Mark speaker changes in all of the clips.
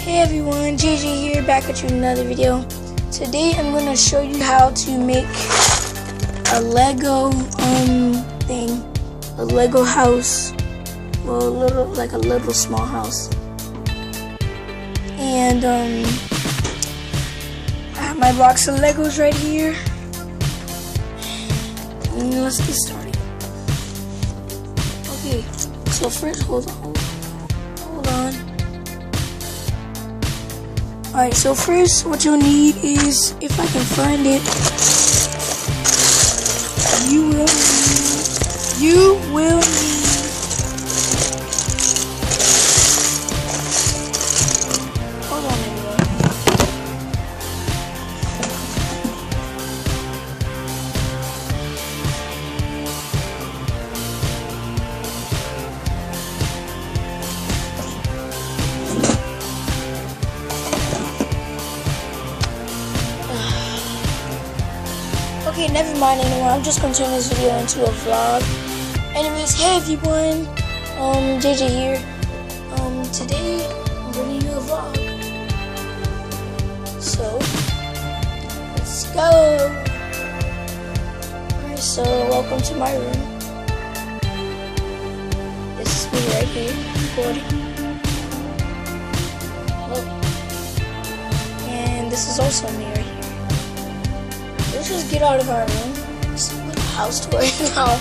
Speaker 1: Hey everyone, JJ here, back with you in another video. Today I'm going to show you how to make a Lego thing, a Lego house, well, a little small house. And I have my box of Legos right here. And let's get started. Okay, so first, hold on. Alright, so first what you'll need is, if I can find it, you will need hold on everyone. Okay, never mind anymore. I'm just gonna turn this video into a vlog. Anyways, hey everyone, JJ here. Today I'm bringing you a vlog. So let's go. Alright, so welcome to my room. This is me right here recording. Oh. And this is also me right here. Let's just get out of our room. It's like a house tour now.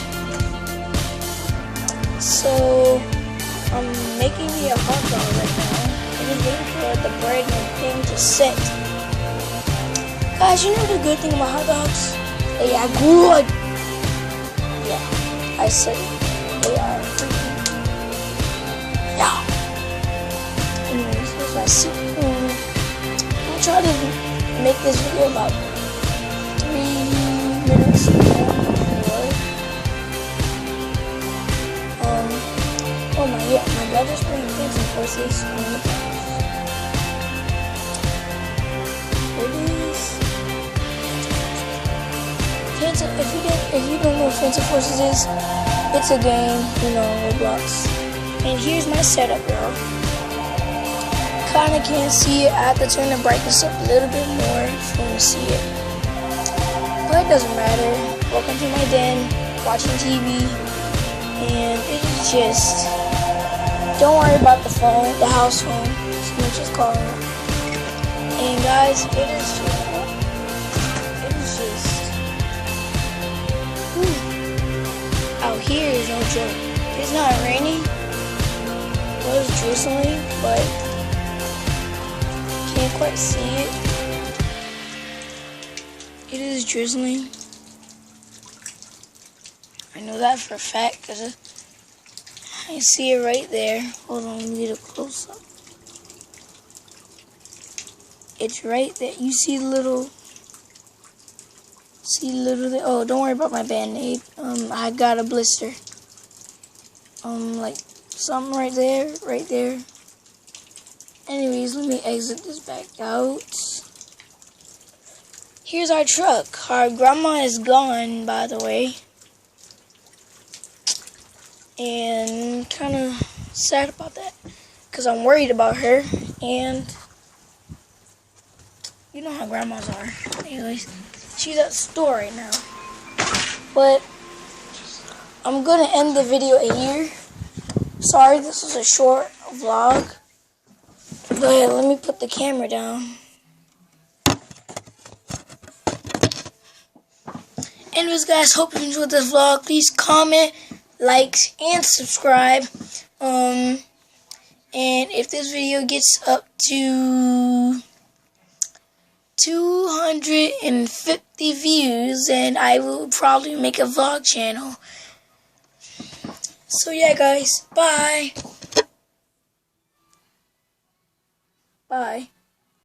Speaker 1: So, I'm making me a hot dog right now. I'm just waiting for the bread and thing to set. Guys, you know the good thing about hot dogs? They are good. Yeah, I said it. They are freaking. Yeah. Anyways, here's my soup. I'll try to make this video about 3 minutes more. Oh my, yeah, my brother's playing Fancy Forces on the box. If you don't know what Fancy Forces is, it's a game, you know, Roblox. And here's my setup, y'all. Kinda can't see it. I have to turn the brightness up a little bit more if you want to see it. But it doesn't matter. Welcome to my den, watching TV, and it's just, don't worry about the phone, the house phone, someone just calling it. And guys, it is just, out here is no joke. It's not raining, well, it's drizzling, but can't quite see it. It is drizzling. I know that for a fact because I see it right there. Hold on, let me get a close up. It's right there. You see the little. Oh, don't worry about my band-aid. I got a blister. Like something right there, right there. Anyways, let me exit this back out. Here's our truck. Our grandma is gone, by the way. And kind of sad about that. Because I'm worried about her. And you know how grandmas are. Anyways, she's at the store right now. But I'm going to end the video here. Sorry, this was a short vlog. But let me put the camera down. Anyways, guys, hope you enjoyed this vlog. Please comment, like, and subscribe. And if this video gets up to 250 views, then I will probably make a vlog channel. So yeah, guys, bye. Bye.